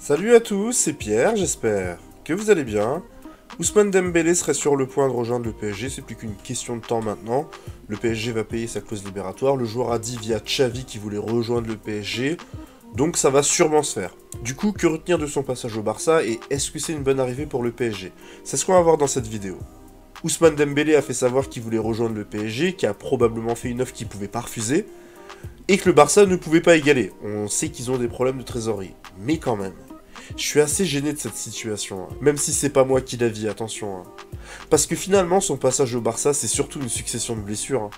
Salut à tous, c'est Pierre, j'espère que vous allez bien. Ousmane Dembélé serait sur le point de rejoindre le PSG, c'est plus qu'une question de temps maintenant. Le PSG va payer sa clause libératoire, le joueur a dit via Xavi qu'il voulait rejoindre le PSG, donc ça va sûrement se faire. Du coup, que retenir de son passage au Barça et est-ce que c'est une bonne arrivée pour le PSG? C'est ce qu'on va voir dans cette vidéo. Ousmane Dembélé a fait savoir qu'il voulait rejoindre le PSG, qui a probablement fait une offre qu'il ne pouvait pas refuser, et que le Barça ne pouvait pas égaler. On sait qu'ils ont des problèmes de trésorerie, mais quand même. Je suis assez gêné de cette situation, hein. Même si c'est pas moi qui la vis, attention. Hein. Parce que finalement, son passage au Barça, c'est surtout une succession de blessures. Hein.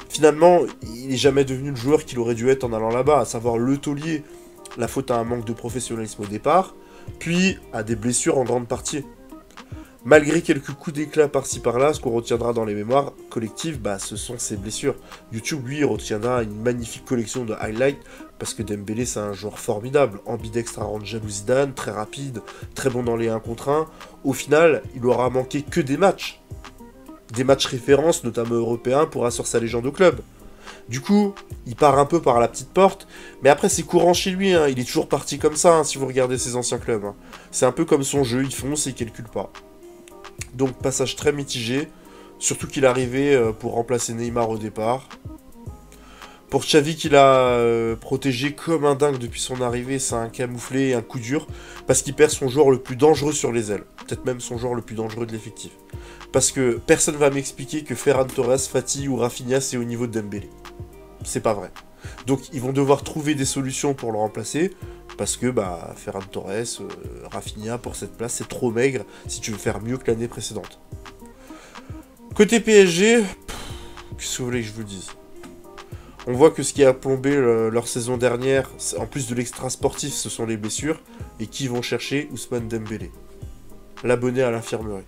Finalement, il n'est jamais devenu le joueur qu'il aurait dû être en allant là-bas, à savoir le taulier. La faute à un manque de professionnalisme au départ, puis à des blessures en grande partie. Malgré quelques coups d'éclat par-ci par-là, ce qu'on retiendra dans les mémoires collectives, ce sont ses blessures. YouTube, lui, retiendra une magnifique collection de highlights, parce que Dembélé, c'est un joueur formidable, ambidextre à rendre jaloux Zidane, très rapide, très bon dans les 1 contre 1. Au final, il aura manqué que des matchs. Des matchs références, notamment européens, pour assurer sa légende au club. Du coup, il part un peu par la petite porte, mais après c'est courant chez lui, hein. Il est toujours parti comme ça, hein, si vous regardez ses anciens clubs. Hein. C'est un peu comme son jeu, il fonce et il calcule pas. Donc passage très mitigé, surtout qu'il arrivait pour remplacer Neymar au départ. Pour Xavi qu'il a protégé comme un dingue depuis son arrivée, c'est un camouflé et un coup dur, parce qu'il perd son joueur le plus dangereux sur les ailes, peut-être même son joueur le plus dangereux de l'effectif. Parce que personne va m'expliquer que Ferran Torres, Fati ou Rafinha c'est au niveau de Dembélé. C'est pas vrai. Donc ils vont devoir trouver des solutions pour le remplacer, parce que Ferran Torres, Rafinha pour cette place, c'est trop maigre si tu veux faire mieux que l'année précédente. Côté PSG, qu'est-ce que vous voulez que je vous dise? On voit que ce qui a plombé leur saison dernière, en plus de l'extra sportif, ce sont les blessures, et qui vont chercher Ousmane Dembélé, l'abonné à l'infirmerie.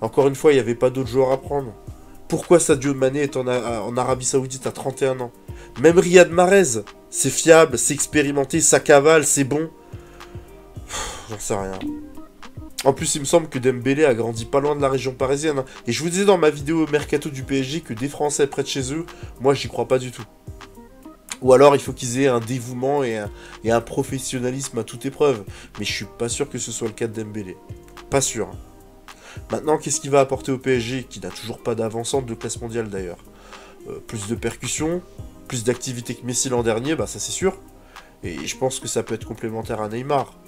Encore une fois, il n'y avait pas d'autres joueurs à prendre. Pourquoi Sadio Mané est en Arabie Saoudite à 31 ans? Même Riyad Mahrez, c'est fiable, c'est expérimenté, ça cavale, c'est bon. J'en sais rien. En plus, il me semble que Dembélé a grandi pas loin de la région parisienne. Hein. Et je vous disais dans ma vidéo Mercato du PSG que des Français près de chez eux, moi j'y crois pas du tout. Ou alors il faut qu'ils aient un dévouement et un professionnalisme à toute épreuve. Mais je suis pas sûr que ce soit le cas de Dembélé. Pas sûr. Hein. Maintenant, qu'est-ce qu'il va apporter au PSG, qui n'a toujours pas d'avancante de classe mondiale d'ailleurs? Plus de percussions, plus d'activité que Messi l'an dernier, ça c'est sûr. Et je pense que ça peut être complémentaire à Neymar.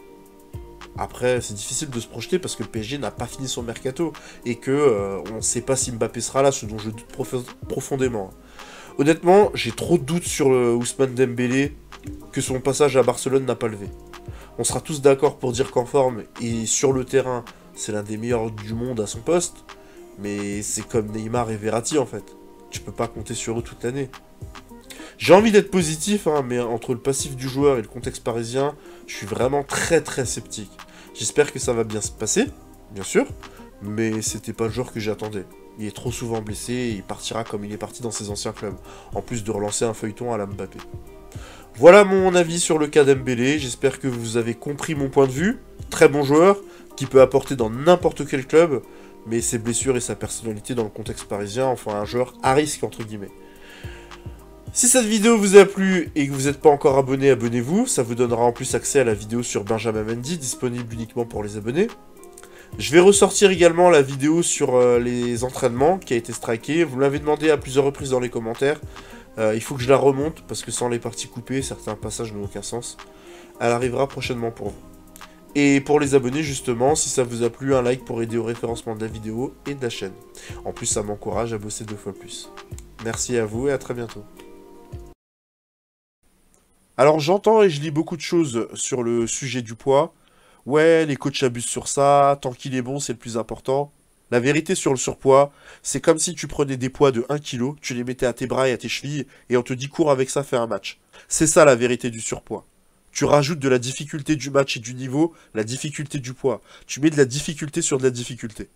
Après, c'est difficile de se projeter parce que le PSG n'a pas fini son mercato. Et que on ne sait pas si Mbappé sera là, ce dont je doute profondément. Honnêtement, j'ai trop de doutes sur Ousmane Dembélé que son passage à Barcelone n'a pas levé. On sera tous d'accord pour dire qu'en forme et sur le terrain, c'est l'un des meilleurs du monde à son poste. Mais c'est comme Neymar et Verratti en fait. Tu peux pas compter sur eux toute l'année. J'ai envie d'être positif, hein, mais entre le passif du joueur et le contexte parisien, je suis vraiment très très sceptique. J'espère que ça va bien se passer, bien sûr, mais c'était pas le joueur que j'attendais. Il est trop souvent blessé et il partira comme il est parti dans ses anciens clubs, en plus de relancer un feuilleton à la Mbappé. Voilà mon avis sur le cas d'Embélé, j'espère que vous avez compris mon point de vue. Très bon joueur, qui peut apporter dans n'importe quel club, mais ses blessures et sa personnalité dans le contexte parisien, enfin un joueur à risque entre guillemets. Si cette vidéo vous a plu et que vous n'êtes pas encore abonné, abonnez-vous. Ça vous donnera en plus accès à la vidéo sur Benjamin Mendy, disponible uniquement pour les abonnés. Je vais ressortir également la vidéo sur les entraînements qui a été strikée. Vous l'avez demandé à plusieurs reprises dans les commentaires. Il faut que je la remonte parce que sans les parties coupées, certains passages n'ont aucun sens. Elle arrivera prochainement pour vous. Et pour les abonnés, justement, si ça vous a plu, un like pour aider au référencement de la vidéo et de la chaîne. En plus, ça m'encourage à bosser 2 fois plus. Merci à vous et à très bientôt. Alors j'entends et je lis beaucoup de choses sur le sujet du poids. Ouais, les coachs abusent sur ça, tant qu'il est bon, c'est le plus important. La vérité sur le surpoids, c'est comme si tu prenais des poids de 1 kg, tu les mettais à tes bras et à tes chevilles, et on te dit cours avec ça, fais un match. C'est ça la vérité du surpoids. Tu rajoutes de la difficulté du match et du niveau, la difficulté du poids. Tu mets de la difficulté sur de la difficulté.